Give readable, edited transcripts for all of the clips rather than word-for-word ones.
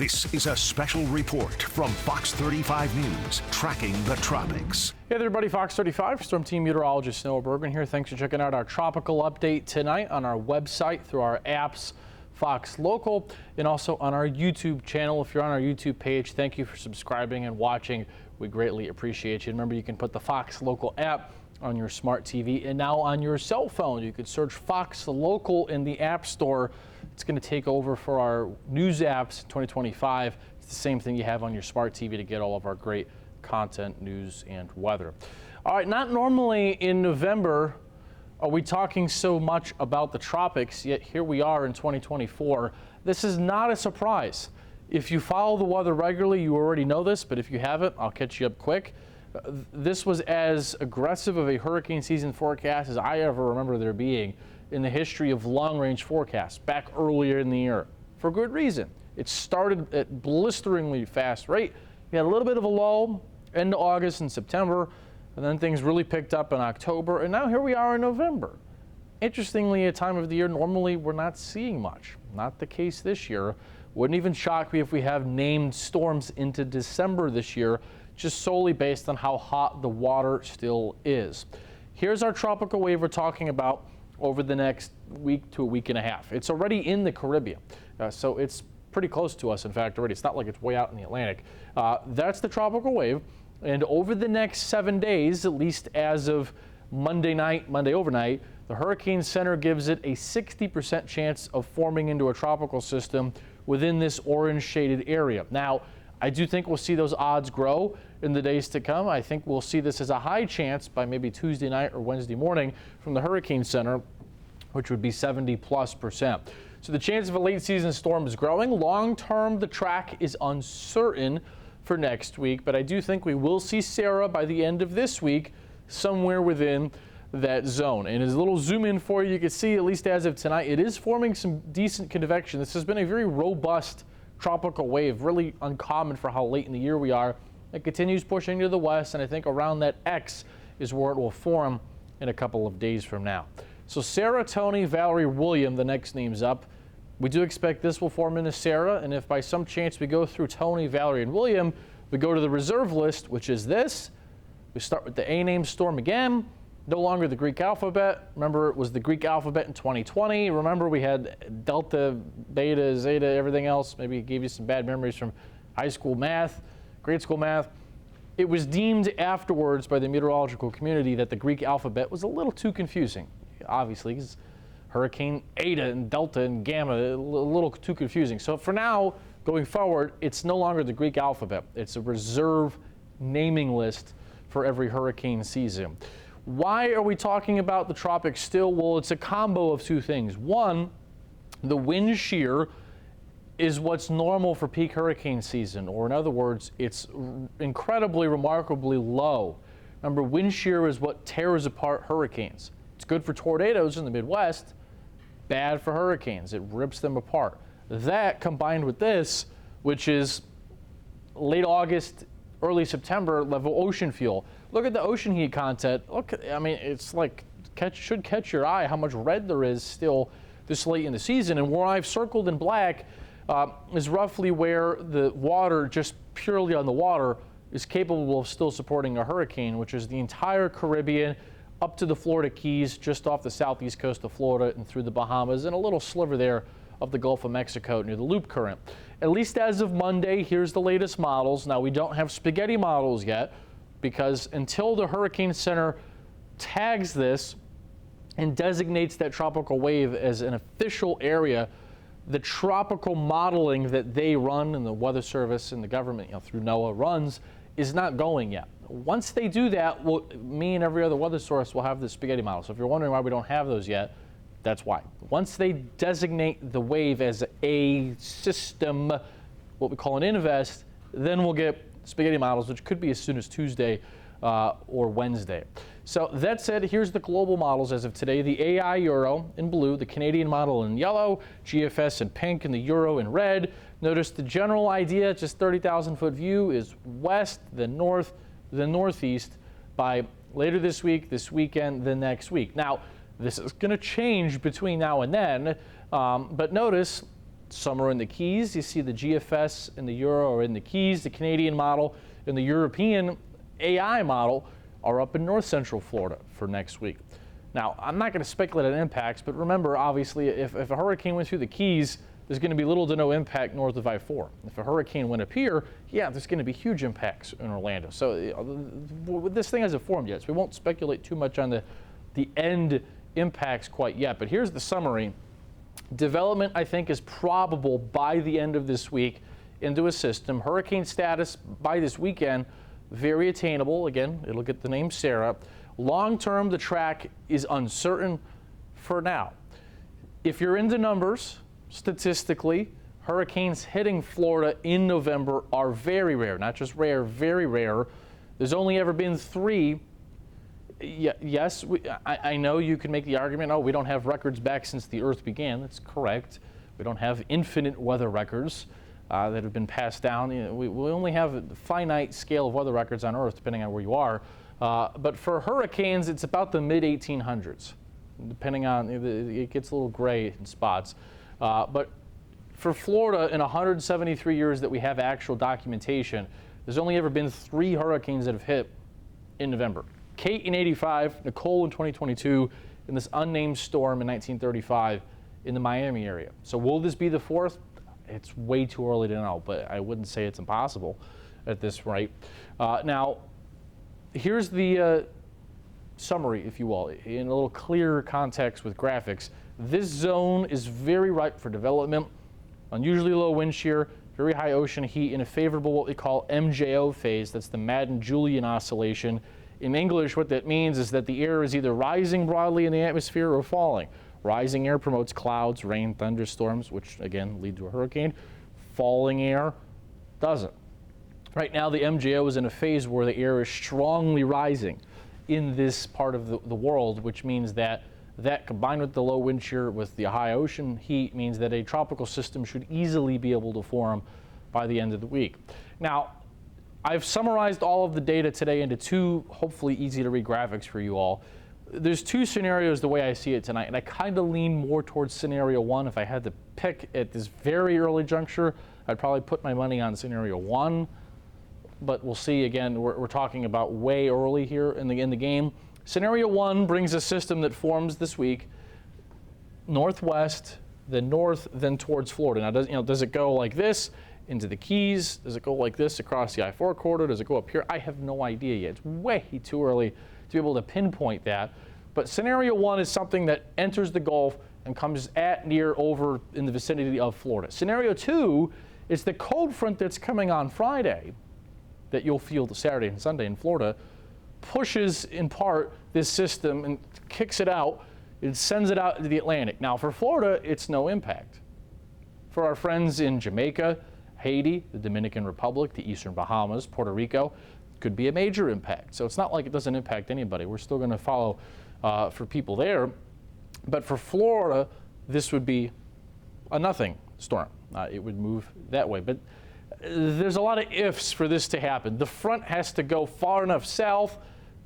This is a special report from Fox 35 News, tracking the tropics. Hey there, everybody. Fox 35 Storm Team Meteorologist Noah Bergen here. Thanks for checking out our tropical update tonight on our website, through our apps, Fox Local, and also on our YouTube channel. If you're on our YouTube page, thank you for subscribing and watching. We greatly appreciate you. Remember, you can put the Fox Local app on your smart TV and now on your cell phone. You can search Fox Local in the App Store. It's going to take over for our news apps in 2025. It's the same thing you have on your smart TV to get all of our great content, news, and weather. All right, not normally in November are we talking so much about the tropics, yet here we are in 2024. This is not a surprise. If you follow the weather regularly, you already know this, but if you haven't, I'll catch you up quick. This was as aggressive of a hurricane season forecast as I ever remember there being in the history of long-range forecasts back earlier in the year, for good reason. It started at blisteringly fast rate. We had a little bit of a lull end of August and September, and then things really picked up in October, and now here we are in November. Interestingly, a time of the year normally we're not seeing much. Not the case this year. Wouldn't even shock me if we have named storms into December this year, just solely based on how hot the water still is. Here's our tropical wave we're talking about over the next week to a week and a half. It's already in the Caribbean, so it's pretty close to us, in fact, already. It's not like it's way out in the Atlantic. That's the tropical wave, and over the next 7 days, at least as of Monday night, Monday overnight, the Hurricane Center gives it a 60% chance of forming into a tropical system within this orange shaded area. Now, I do think we'll see those odds grow in the days to come. I think we'll see this as a high chance by maybe Tuesday night or Wednesday morning from the Hurricane Center, which would be 70+%. So the chance of a late season storm is growing. Long term, the track is uncertain for next week, but I do think we will see Sarah by the end of this week somewhere within that zone. And as a little zoom in for you, you can see, at least as of tonight, it is forming some decent convection. This has been a very robust tropical wave, really uncommon for how late in the year we are. It continues pushing to the west, and I think around that X is where it will form in a couple of days from now. So Sarah, Tony, Valerie, William, the next names up. We do expect this will form into Sarah, and if by some chance we go through Tony, Valerie, and William, we go to the reserve list, which is this. We start with the A-name storm again. No longer the Greek alphabet. Remember, it was the Greek alphabet in 2020. Remember, we had Delta, Beta, Zeta, everything else. Maybe it gave you some bad memories from high school math, grade school math. It was deemed afterwards by the meteorological community that the Greek alphabet was a little too confusing. Obviously, because Hurricane Eta and Delta and Gamma, a little too confusing. So for now, going forward, it's no longer the Greek alphabet. It's a reserve naming list for every hurricane season. Why are we talking about the tropics still? Well, it's a combo of two things. One, the wind shear is what's normal for peak hurricane season, or in other words, it's incredibly, remarkably low. Remember, wind shear is what tears apart hurricanes. It's good for tornadoes in the Midwest, bad for hurricanes. It rips them apart. That combined with this, which is late August, early September level ocean fuel. Look at the ocean heat content. Look, I mean, it's like, should catch your eye how much red there is still this late in the season. And where I've circled in black is roughly where the water, just purely on the water, is capable of still supporting a hurricane, which is the entire Caribbean up to the Florida Keys, just off the southeast coast of Florida and through the Bahamas, and a little sliver there of the Gulf of Mexico near the Loop Current. At least as of Monday, here's the latest models. Now, we don't have spaghetti models yet, because until the Hurricane Center tags this and designates that tropical wave as an official area, the tropical modeling that they run and the Weather Service and the government, through NOAA runs, is not going yet. Once they do that, me and every other weather source will have the spaghetti model. So if you're wondering why we don't have those yet, that's why. Once they designate the wave as a system, what we call an invest, then we'll get spaghetti models, which could be as soon as Tuesday or Wednesday. So that said, here's the global models as of today. The AI Euro in blue, the Canadian model in yellow, GFS in pink, and the Euro in red. Notice the general idea, just 30,000 foot view, is west, then north, then northeast by later this week, this weekend, then next week. Now, this is going to change between now and then, but notice Some are in the Keys. You see the GFS and the Euro are in the Keys. The Canadian model and the European AI model are up in north central Florida for next week. Now, I'm not going to speculate on impacts, but remember, obviously, if a hurricane went through the Keys, there's going to be little to no impact north of I-4. If a hurricane went up here, yeah, there's going to be huge impacts in Orlando. So this thing hasn't formed yet, so we won't speculate too much on the end impacts quite yet. But here's the summary. Development, I think, is probable by the end of this week into a system. Hurricane status by this weekend, very attainable. Again, it'll get the name Sarah. Long term, the track is uncertain for now. If you're into numbers, statistically, hurricanes hitting Florida in November are very rare. Not just rare, very rare. There's only ever been 3. Yes, I know you can make the argument, oh, we don't have records back since the Earth began. That's correct. We don't have infinite weather records that have been passed down. You know, we only have a finite scale of weather records on Earth, depending on where you are. But for hurricanes, it's about the mid-1800s, depending on, it gets a little gray in spots. But for Florida, in 173 years that we have actual documentation, there's only ever been 3 hurricanes that have hit in November. Kate in 85, Nicole in 2022, and this unnamed storm in 1935 in the Miami area. So will this be the 4th? It's way too early to know, but I wouldn't say it's impossible at this rate. Now, here's the summary, if you will, in a little clearer context with graphics. This zone is very ripe for development. Unusually low wind shear, very high ocean heat, in a favorable what we call MJO phase. That's the Madden-Julian oscillation. In English, what that means is that the air is either rising broadly in the atmosphere or falling. Rising air promotes clouds, rain, thunderstorms, which again lead to a hurricane. Falling air doesn't. Right now, the MJO is in a phase where the air is strongly rising in this part of the world, which means that combined with the low wind shear with the high ocean heat means that a tropical system should easily be able to form by the end of the week. Now, I've summarized all of the data today into 2 hopefully easy to read graphics for you all. There's 2 scenarios the way I see it tonight, and I kind of lean more towards scenario 1. If I had to pick at this very early juncture, I'd probably put my money on scenario 1. But we'll see. Again, we're talking about way early here in the game. Scenario 1 brings a system that forms this week, northwest, then north, then towards Florida. Now, does it go like this into the Keys? Does it go like this across the I-4 corridor? Does it go up here? I have no idea yet. It's way too early to be able to pinpoint that. But scenario 1 is something that enters the Gulf and comes at, near, over in the vicinity of Florida. Scenario 2 is the cold front that's coming on Friday that you'll feel the Saturday and Sunday in Florida, pushes in part this system and kicks it out and sends it out into the Atlantic. Now for Florida, it's no impact. For our friends in Jamaica, Haiti, the Dominican Republic, the Eastern Bahamas, Puerto Rico, could be a major impact. So it's not like it doesn't impact anybody. We're still going to follow for people there. But for Florida, this would be a nothing storm. It would move that way. But there's a lot of ifs for this to happen. The front has to go far enough south.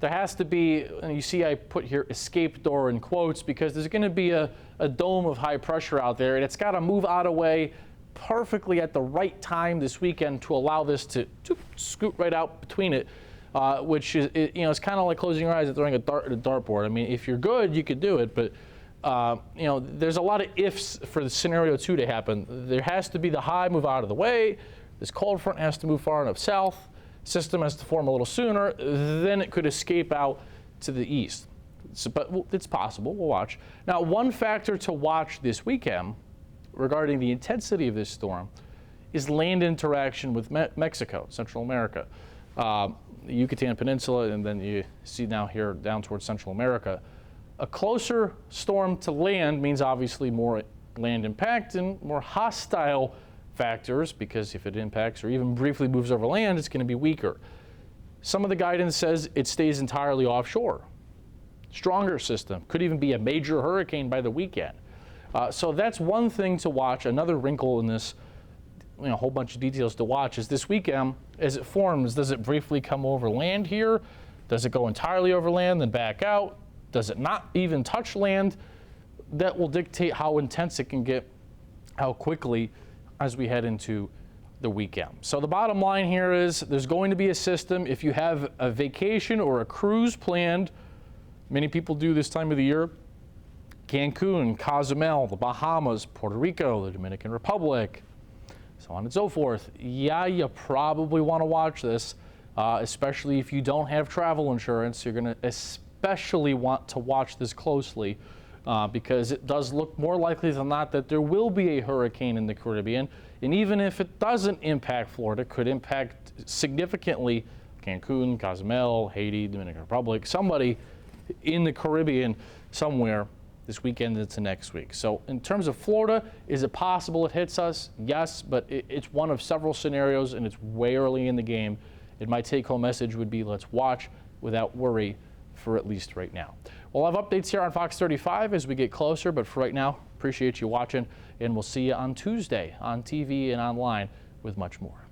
There has to be, and you see I put here escape door in quotes, because there's going to be a dome of high pressure out there, and it's got to move out of the way perfectly at the right time this weekend to allow this to scoot right out between it, which is, it's kind of like closing your eyes and throwing a dart at a dartboard. I mean, if you're good, you could do it, but there's a lot of ifs for the scenario 2 to happen. There has to be the high move out of the way. This cold front has to move far enough south. System has to form a little sooner. Then it could escape out to the east. But it's possible. We'll watch. Now, one factor to watch this weekend regarding the intensity of this storm is land interaction with Mexico, Central America, the Yucatan Peninsula, and then you see now here down towards Central America. A closer storm to land means obviously more land impact and more hostile factors, because if it impacts or even briefly moves over land, it's going to be weaker. Some of the guidance says it stays entirely offshore. Stronger system, could even be a major hurricane by the weekend. So that's one thing to watch. Another wrinkle in this, a whole bunch of details to watch, is this weekend, as it forms, does it briefly come over land here? Does it go entirely over land, then back out? Does it not even touch land? That will dictate how intense it can get how quickly as we head into the weekend. So the bottom line here is there's going to be a system. If you have a vacation or a cruise planned, many people do this time of the year, Cancun, Cozumel, the Bahamas, Puerto Rico, the Dominican Republic, so on and so forth. Yeah, you probably want to watch this, especially if you don't have travel insurance. You're going to especially want to watch this closely because it does look more likely than not that there will be a hurricane in the Caribbean. And even if it doesn't impact Florida, it could impact significantly Cancun, Cozumel, Haiti, Dominican Republic, somebody in the Caribbean somewhere this weekend into next week. So in terms of Florida, is it possible it hits us? Yes, but it's one of several scenarios and it's way early in the game. And my take-home message would be let's watch without worry for at least right now. We'll have updates here on Fox 35 as we get closer, but for right now, appreciate you watching, and we'll see you on Tuesday on TV and online with much more.